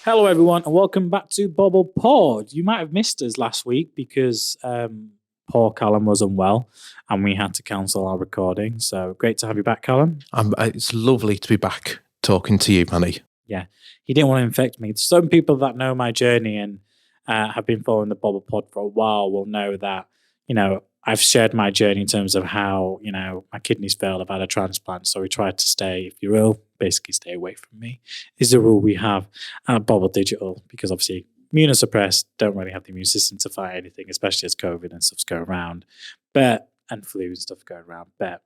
Hello, everyone, and welcome back to Bobble Pod. You might have missed us last week because poor Callum was unwell and we had to cancel our recording. So great to have you back, Callum. It's lovely to be back talking to you, Manny. Yeah, he didn't want to infect me. Some people that know my journey and have been following the Bobble Pod for a while will know that, I've shared my journey in terms of how, my kidneys failed. I've had a transplant. So we tried to stay, if you're ill, basically stay away from me, is the rule we have at Bobble Digital, because obviously immunosuppressed don't really have the immune system to fight anything, especially as COVID and stuff's going around. And flu and stuff going around. But,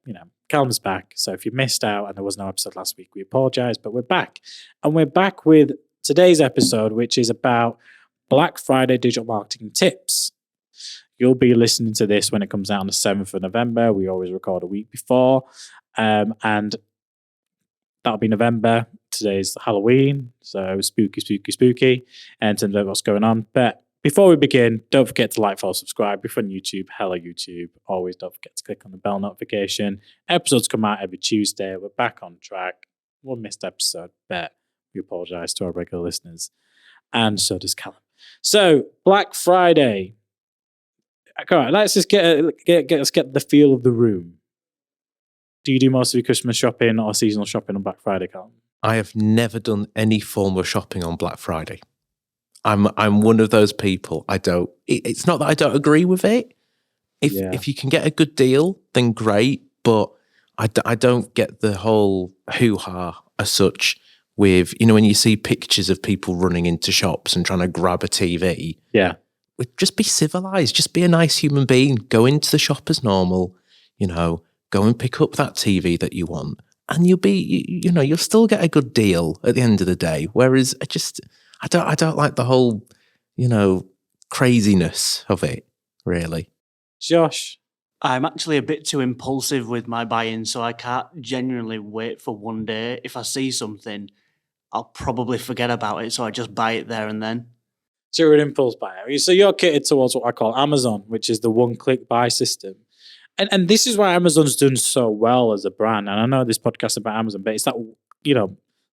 Callum's back. So if you missed out and there was no episode last week, we apologize, but we're back. And we're back with today's episode, which is about Black Friday digital marketing tips. You'll be listening to this when it comes out on the 7th of November. We always record a week before. And that'll be November. Today's Halloween. So spooky, spooky, spooky. And to know what's going on. But before we begin, don't forget to like, follow, subscribe. If you're on YouTube, hello YouTube. Always don't forget to click on the bell notification. Episodes come out every Tuesday. We're back on track. One missed episode, but we apologize to our regular listeners. And so does Callum. So, Black Friday. All right, let's just get the feel of the room. Do you do most of your Christmas shopping or seasonal shopping on Black Friday, Callum? I have never done any form of shopping on Black Friday. I'm one of those people. It's not that I don't agree with it. If you can get a good deal, then great. But I don't get the whole hoo-ha as such with, when you see pictures of people running into shops and trying to grab a TV. Yeah. Just be civilized. Just be a nice human being. Go into the shop as normal. Go and pick up that TV that you want, and you'll still get a good deal at the end of the day. Whereas I don't like the whole, craziness of it, really. Josh? I'm actually a bit too impulsive with my buying, so I can't genuinely wait for one day. If I see something, I'll probably forget about it, so I just buy it there and then. So you're an impulse buyer. So you're catered towards what I call Amazon, which is the one-click buy system. And this is why Amazon's done so well as a brand. And I know this podcast is about Amazon, but it's that,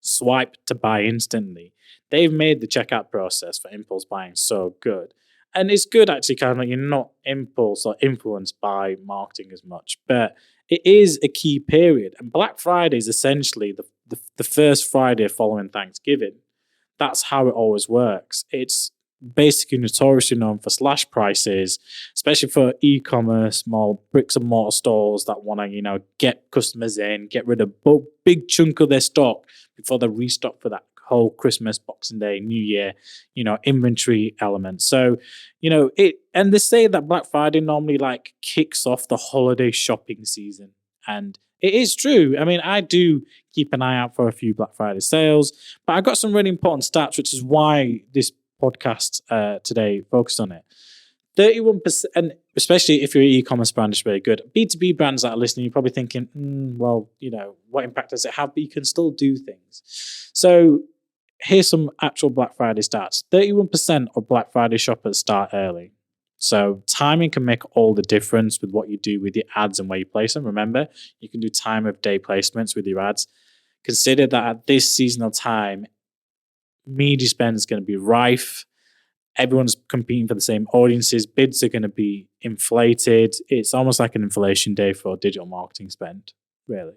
swipe to buy instantly. They've made the checkout process for impulse buying so good. And it's good, actually, kind of you're not impulse or influenced by marketing as much. But it is a key period. And Black Friday is essentially the first Friday following Thanksgiving. That's how it always works. It's basically notoriously known for slash prices, especially for e-commerce, small bricks and mortar stores that want to, get customers in, get rid of a big chunk of their stock before they restock for that whole Christmas, Boxing Day, New Year, inventory element. So, and they say that Black Friday normally kicks off the holiday shopping season. And it is true. I mean, I do keep an eye out for a few Black Friday sales, but I got some really important stats, which is why this podcast today focused on it. 31%, and especially if you're an e-commerce brand, it's really good. B2B brands that are listening, you're probably thinking, what impact does it have? But you can still do things. So here's some actual Black Friday stats. 31% of Black Friday shoppers start early. So timing can make all the difference with what you do with your ads and where you place them. Remember, you can do time of day placements with your ads. Consider that at this seasonal time, media spend is going to be rife. Everyone's competing for the same audiences. Bids are going to be inflated. It's almost like an inflation day for digital marketing spend, really.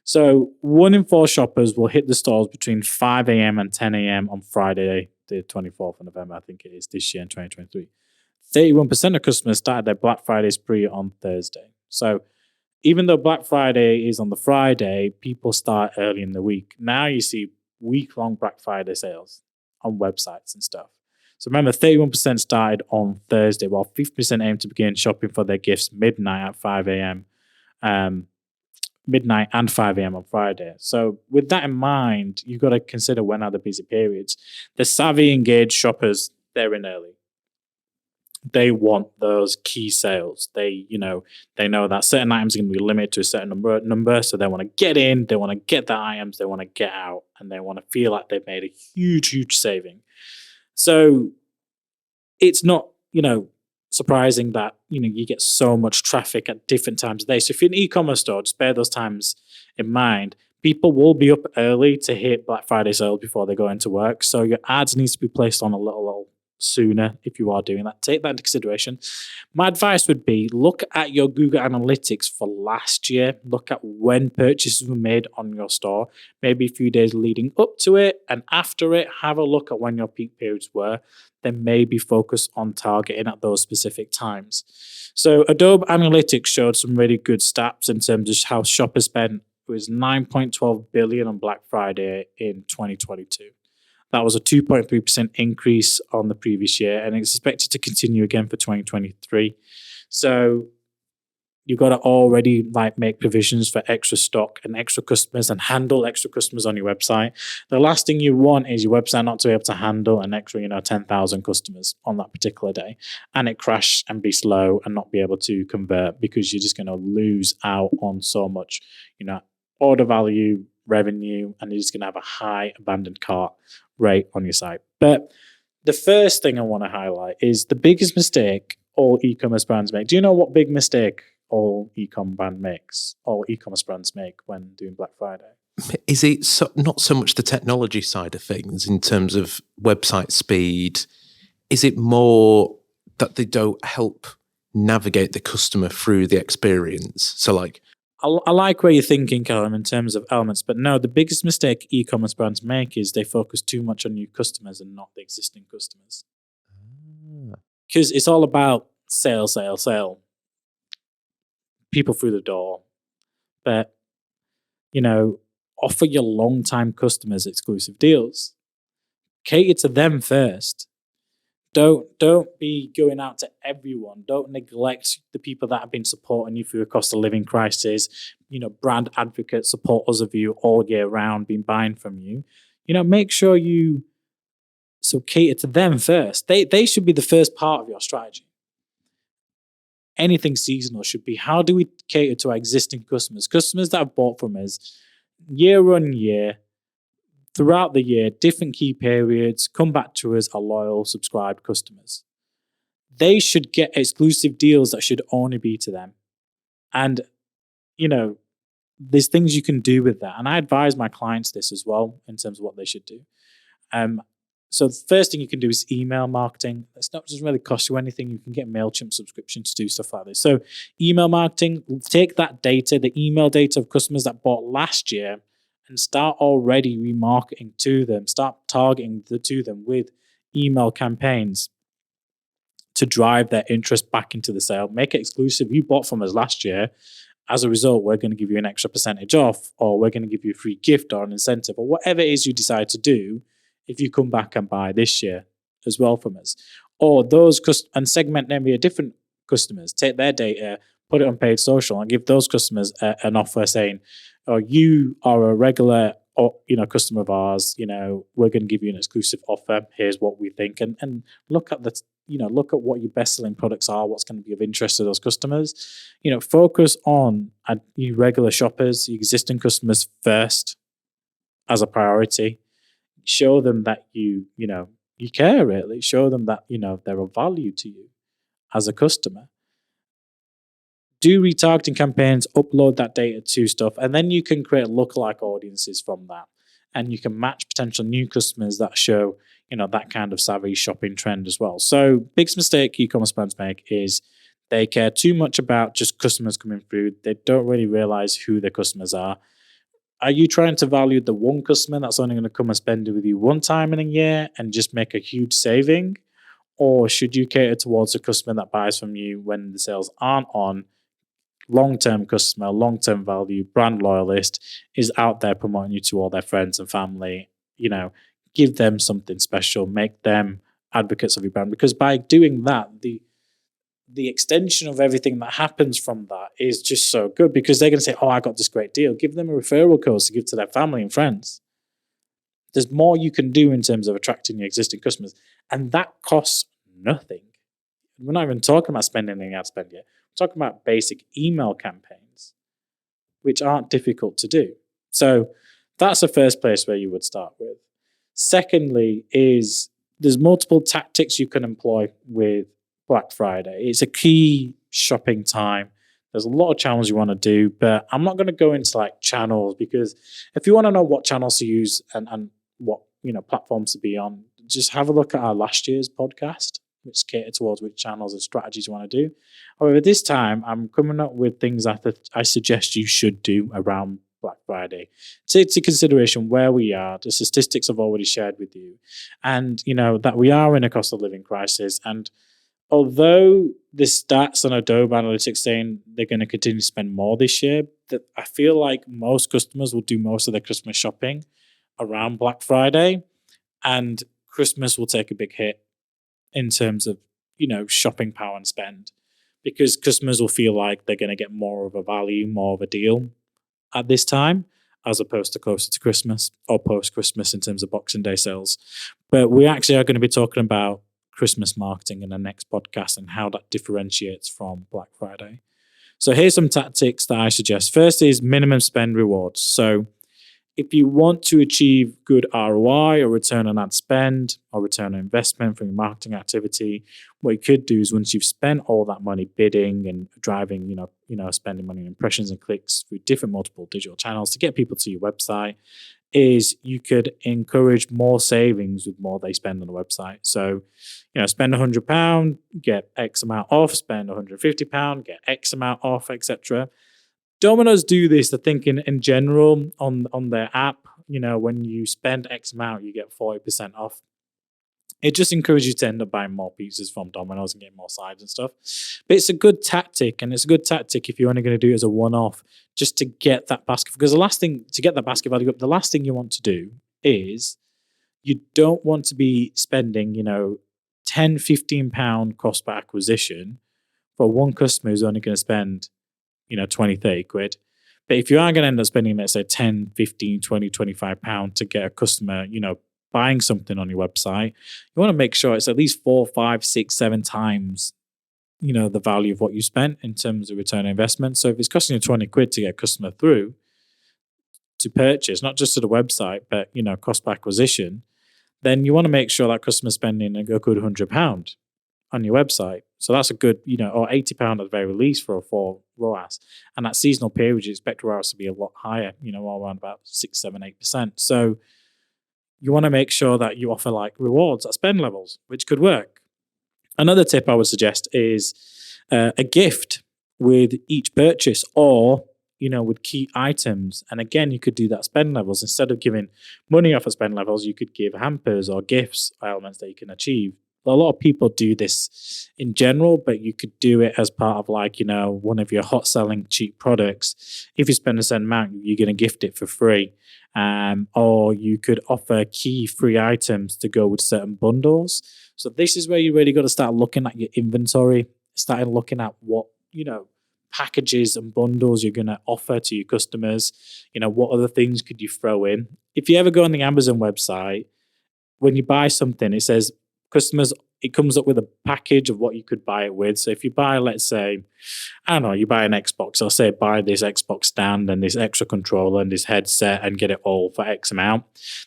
So 1 in 4 shoppers will hit the stores between 5 a.m. and 10 a.m. on Friday, the 24th of November, I think it is, this year in 2023. 31% of customers started their Black Friday spree on Thursday. So even though Black Friday is on the Friday, people start early in the week. Now you see week-long Black Friday sales on websites and stuff. So remember, 31% started on Thursday, while 50% aim to begin shopping for their gifts midnight at 5 a.m. Midnight and 5 a.m. on Friday. So with that in mind, you've got to consider when are the busy periods. The savvy, engaged shoppers, they're in early. They want those key sales. They know that certain items are going to be limited to a certain number, so they want to get in, they want to get the items, they want to get out, and they want to feel like they've made a huge saving. So it's not, surprising that, you get so much traffic at different times of day. So if you're an e-commerce store, just bear those times in mind. people will be up early to hit Black Friday sales before they go into work. So your ads needs to be placed on a little sooner if you are doing that. Take that into consideration. My advice would be look at your Google Analytics for last year. Look at when purchases were made on your store, maybe a few days leading up to it and after it. Have a look at when your peak periods were. Then maybe focus on targeting at those specific times. So Adobe Analytics showed some really good stats in terms of how shoppers spent. It was $9.12 billion on Black Friday in 2022. That was a 2.3% increase on the previous year, and it's expected to continue again for 2023. So you've got to already make provisions for extra stock and extra customers and handle extra customers on your website. The last thing you want is your website not to be able to handle an extra 10,000 customers on that particular day, and it crash and be slow and not be able to convert, because you're just going to lose out on so much order value, revenue, and you're just going to have a high abandoned cart rate on your site. But the first thing I want to highlight is the biggest mistake all e-commerce brands make. Do you know what big mistake all e-commerce brands make when doing Black Friday? Is it not so much the technology side of things in terms of website speed? Is it more that they don't help navigate the customer through the experience? So I like where you're thinking, Callum, in terms of elements, but no, the biggest mistake e-commerce brands make is they focus too much on new customers and not the existing customers. Because it's all about sale. People through the door. But, offer your long-time customers exclusive deals. Cater to them first. Don't be going out to everyone. Don't neglect the people that have been supporting you through a cost of living crisis. Brand advocates, supporters of you all year round, been buying from you. Make sure you cater to them first. They should be the first part of your strategy. Anything seasonal should be, how do we cater to our existing customers that have bought from us year on year, throughout the year, different key periods, come back to us, are loyal, subscribed customers. They should get exclusive deals that should only be to them. And, there's things you can do with that. And I advise my clients this as well in terms of what they should do. So the first thing you can do is email marketing. It's not just really cost you anything. You can get MailChimp subscription to do stuff like this. So email marketing, take that data, the email data of customers that bought last year, and start already remarketing to them. Start targeting to them with email campaigns to drive their interest back into the sale. Make it exclusive. You bought from us last year. As a result, we're going to give you an extra percentage off, or we're going to give you a free gift or an incentive, or whatever it is you decide to do if you come back and buy this year as well from us. Or and segment them via different customers. Take their data, put it on paid social, and give those customers an offer saying, "Oh, you are a regular, customer of ours. We're going to give you an exclusive offer. Here's what we think." And look at look at what your best selling products are. What's going to be of interest to those customers. Focus on your regular shoppers, your existing customers first as a priority. Show them that you care, really. Show them that they're of value to you as a customer. Do retargeting campaigns, upload that data to stuff, and then you can create lookalike audiences from that. And you can match potential new customers that show, that kind of savvy shopping trend as well. So biggest mistake e-commerce brands make is they care too much about just customers coming through. They don't really realize who their customers are. Are you trying to value the one customer that's only going to come and spend it with you one time in a year and just make a huge saving? Or should you cater towards a customer that buys from you when the sales aren't on? Long-term customer, long-term value, brand loyalist, is out there promoting you to all their friends and family. Give them something special, make them advocates of your brand, because by doing that, the extension of everything that happens from that is just so good, because they're going to say, "Oh, I got this great deal." Give them a referral code to give to their family and friends. There's more you can do in terms of attracting your existing customers, and that costs nothing. We're not even talking about spending any ad spend yet. We're talking about basic email campaigns, which aren't difficult to do. So that's the first place where you would start with. Secondly is there's multiple tactics you can employ with Black Friday. It's a key shopping time. There's a lot of channels you want to do, but I'm not going to go into like channels, because if you want to know what channels to use and what platforms to be on, just have a look at our last year's podcast, which catered towards which channels and strategies you want to do. However, this time I'm coming up with things I suggest you should do around Black Friday. Take into consideration where we are, the statistics I've already shared with you, and that we are in a cost of living crisis. And although the stats on Adobe Analytics saying they're going to continue to spend more this year, that I feel like most customers will do most of their Christmas shopping around Black Friday, and Christmas will take a big hit in terms of shopping power and spend, because customers will feel like they're going to get more of a value, more of a deal at this time, as opposed to closer to Christmas or post Christmas in terms of Boxing Day sales. But we actually are going to be talking about Christmas marketing in the next podcast and how that differentiates from Black Friday. So here's some tactics that I suggest. First is minimum spend rewards. So if you want to achieve good ROI or return on ad spend or return on investment from your marketing activity, what you could do is, once you've spent all that money bidding and driving, spending money on impressions and clicks through different multiple digital channels to get people to your website, is you could encourage more savings with more they spend on the website. So, spend £100, get X amount off, spend £150, get X amount off, etc. Domino's do this, I think, in general on their app. When you spend X amount, you get 40% off. It just encourages you to end up buying more pizzas from Domino's and getting more sides and stuff. But it's a good tactic, and it's a good tactic if you're only going to do it as a one-off, just to get that basket. Because the last thing, to get that basket value up, the last thing you want to do is, you don't want to be spending, £10, £15 cost per acquisition for one customer who's only going to spend 20, 30 quid. But if you are going to end up spending, let's say 10, 15, 20, 25 pounds to get a customer, buying something on your website, you want to make sure it's at least 4, 5, 6, 7 times, the value of what you spent in terms of return on investment. So if it's costing you 20 quid to get a customer through to purchase, not just to the website, but, cost per acquisition, then you want to make sure that customer's spending a good £100 on your website. So that's a good, or £80 at the very least for a 4 ROAS. And that seasonal period, you expect ROAS to be a lot higher, around about 6, 7, 8%. So you want to make sure that you offer like rewards at spend levels, which could work. Another tip I would suggest is a gift with each purchase, or with key items. And again, you could do that spend levels. Instead of giving money off at spend levels, you could give hampers or gifts, elements that you can achieve. A lot of people do this in general, but you could do it as part of one of your hot selling cheap products. If you spend a certain amount, you're going to gift it for free. Or you could offer key free items to go with certain bundles. So this is where you really got to start looking at your inventory, starting looking at what, packages and bundles you're going to offer to your customers. What other things could you throw in? If you ever go on the Amazon website, when you buy something, it says customers, it comes up with a package of what you could buy it with. So if you buy, let's say, I don't know, you buy an Xbox, I'll say buy this Xbox stand and this extra controller and this headset and get it all for X amount.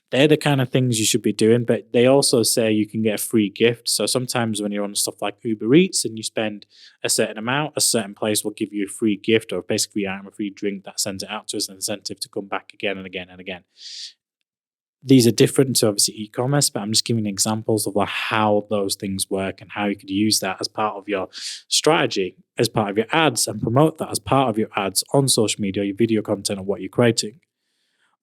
They're the kind of things you should be doing, but they also say you can get a free gift. So sometimes when you're on stuff like Uber Eats and you spend a certain amount, a certain place will give you a free gift or basically a free drink that sends it out to us, an incentive to come back again and again and again. These are different to obviously e-commerce, but I'm just giving examples of how those things work and how you could use that as part of your strategy, as part of your ads, and promote that as part of your ads on social media, your video content, and what you're creating.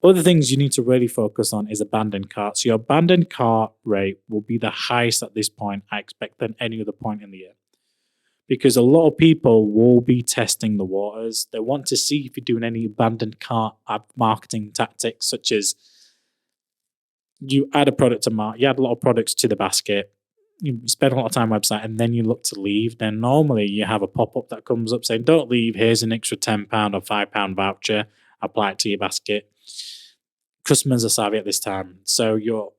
Other things you need to really focus on is abandoned cart. So your abandoned cart rate will be the highest at this point, I expect, than any other point in the year. Because a lot of people will be testing the waters. They want to see if you're doing any abandoned cart ad marketing tactics, such as you add a product to you add a lot of products to the basket, you spend a lot of time on the website, and then you look to leave, then normally you have a pop-up that comes up saying, don't leave, here's an extra £10 or £5 voucher, apply it to your basket. Customers are savvy at this time. So your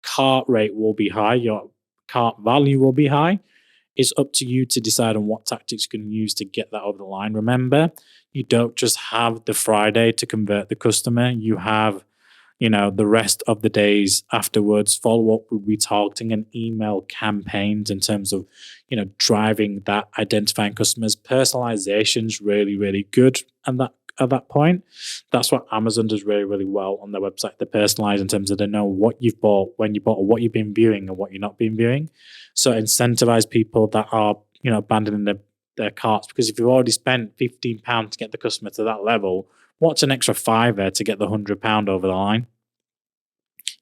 cart rate will be high, your cart value will be high. It's up to you to decide on what tactics you can use to get that over the line. Remember, you don't just have the Friday to convert the customer, you have the rest of the days afterwards, follow up with retargeting and email campaigns in terms of, driving that, identifying customers. Personalization's really, really good at that point. That's what Amazon does really, really well on their website. They personalize in terms of they know what you've bought, when you bought, or what you've been viewing and what you're not been viewing. So incentivize people that are, abandoning their carts, because if you've already spent £15 to get the customer to that level, what's an extra £5 to get the £100 over the line?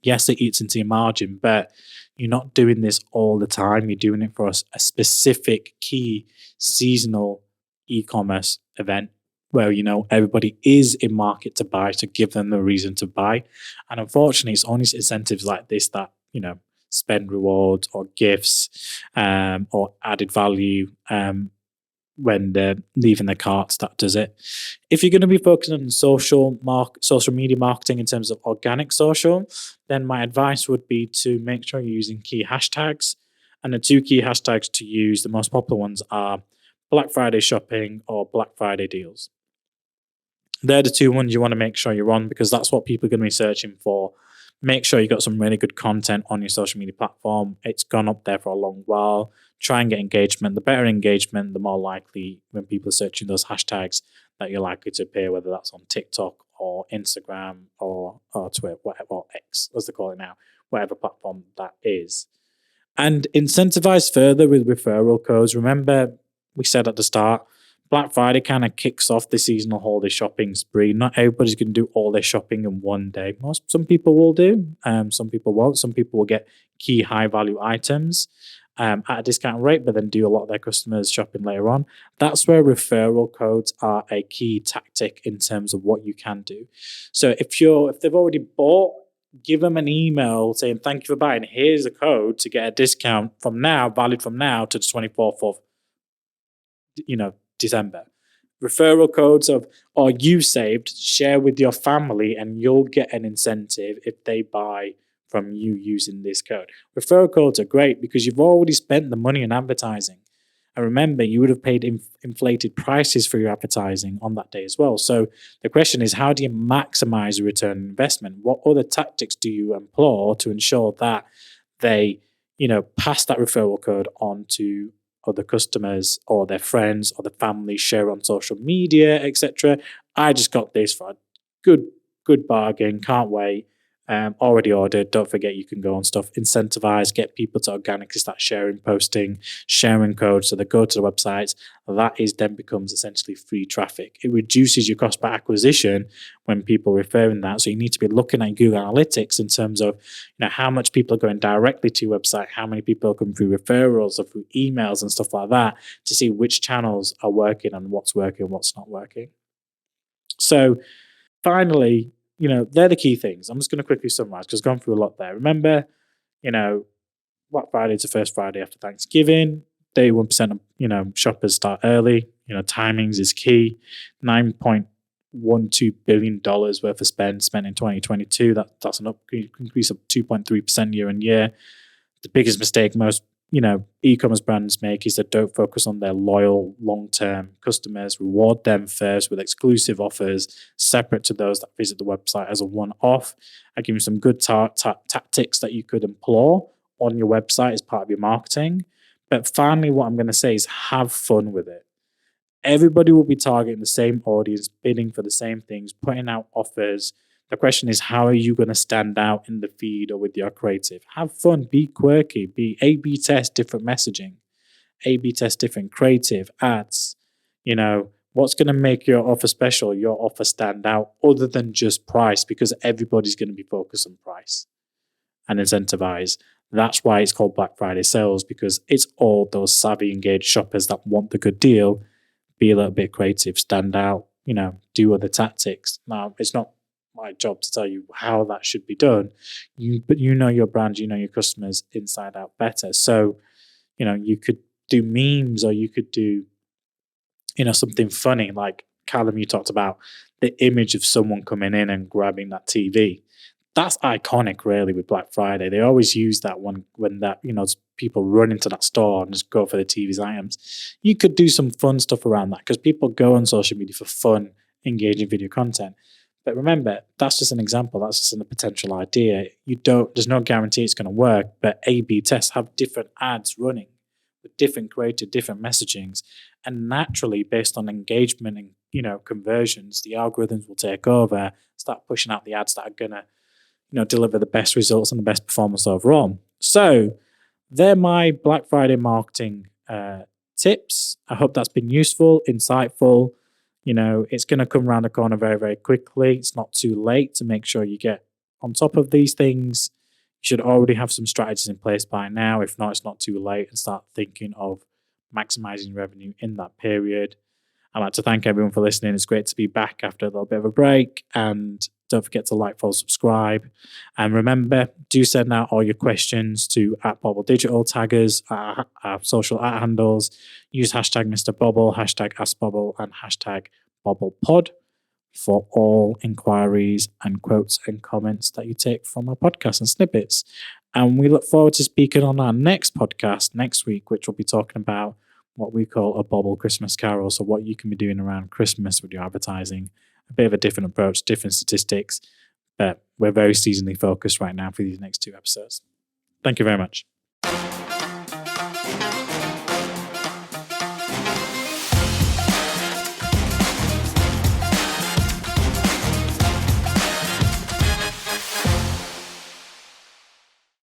Yes, it eats into your margin, but you're not doing this all the time. You're doing it for a specific key seasonal e-commerce event where, everybody is in market to buy, to give them the reason to buy. And unfortunately, it's only incentives like this that, spend rewards or gifts or added value when they're leaving their carts that does it. If you're going to be focusing on social media marketing in terms of organic social, then my advice would be to make sure you're using key hashtags. And the two key hashtags to use, the most popular ones, are Black Friday shopping or Black Friday deals. They're the two ones you want to make sure you're on, because that's what people are going to be searching for. Make sure you got some really good content on your social media platform. It's gone up there for a long while. Try and get engagement. The better engagement, the more likely when people are searching those hashtags that you're likely to appear, whether that's on TikTok or Instagram or Twitter, whatever, or X, as they call it now, whatever platform that is. And incentivize further with referral codes. Remember, we said at the start, Black Friday kind of kicks off the seasonal holiday shopping spree. Not everybody's going to do all their shopping in one day. Some people will do, some people won't. Some people will get key high value items at a discount rate, but then do a lot of their customers shopping later on. That's where referral codes are a key tactic in terms of what you can do. So if they've already bought, give them an email saying, thank you for buying. Here's a code to get a discount from now, valid from now to the 24th of, December. Referral codes or you saved, share with your family, and you'll get an incentive if they buy from you using this code. Referral codes are great because you've already spent the money on advertising. And remember, you would have paid inflated prices for your advertising on that day as well. So the question is, how do you maximize the return on investment? What other tactics do you employ to ensure that they, pass that referral code on to other customers or their friends or the family, share on social media, etc. I just got this for a good bargain. Can't wait. Already ordered. Don't forget you can go on stuff. Incentivize, get people to organically start sharing, posting, sharing codes. So they go to the websites. That then becomes essentially free traffic. It reduces your cost per acquisition when people are referring that. So you need to be looking at Google Analytics in terms of how much people are going directly to your website, how many people are coming through referrals or through emails and stuff like that to see which channels are working and what's working, what's not working. So finally, they're the key things. I'm just going to quickly summarize because I've gone through a lot there. Remember, Black Friday is the first Friday after Thanksgiving. 31% of, shoppers start early. Timings is key. $9.12 billion worth of spent in 2022. That's an increase of 2.3% year on year. The biggest mistake most e-commerce brands make is that don't focus on their loyal long-term customers, reward them first with exclusive offers separate to those that visit the website as a one-off. I give you some good tactics that you could employ on your website as part of your marketing. But finally, what I'm going to say is have fun with it. Everybody will be targeting the same audience, bidding for the same things, putting out offers. The question is, how are you going to stand out in the feed or with your creative? Have fun, be quirky, be A/B test different messaging, A/B test different creative ads. What's going to make your offer special, your offer stand out other than just price, because everybody's going to be focused on price and incentivize. That's why it's called Black Friday sales, because it's all those savvy, engaged shoppers that want the good deal. Be a little bit creative, stand out, do other tactics. Now, it's not my job to tell you how that should be done. But you know your brand, you know your customers inside out better. So, you could do memes or you could do, something funny. Like Callum, you talked about the image of someone coming in and grabbing that TV. That's iconic, really, with Black Friday. They always use that one when that, people run into that store and just go for the TV's items. You could do some fun stuff around that because people go on social media for fun, engaging video content. But remember, that's just an example. That's just a potential idea. There's no guarantee it's going to work, but A/B tests have different ads running with different creative, different messagings. And naturally, based on engagement and, conversions, the algorithms will take over, start pushing out the ads that are going to, deliver the best results and the best performance overall. So they're my Black Friday marketing tips. I hope that's been useful, insightful. It's going to come around the corner very, very quickly. It's not too late to make sure you get on top of these things. You should already have some strategies in place by now. If not, it's not too late, and start thinking of maximizing revenue in that period. I'd like to thank everyone for listening. It's great to be back after a little bit of a break. And don't forget to like, follow, subscribe. And remember, do send out all your questions to @BobbleDigital, taggers, our social handles. Use hashtag Mr. Bobble, hashtag AskBobble, and hashtag BobblePod for all inquiries and quotes and comments that you take from our podcast and snippets. And we look forward to speaking on our next podcast next week, which will be talking about what we call a Bobble Christmas Carol. So what you can be doing around Christmas with your advertising. A bit of a different approach, different statistics, but we're very seasonally focused right now for these next 2 episodes. Thank you very much.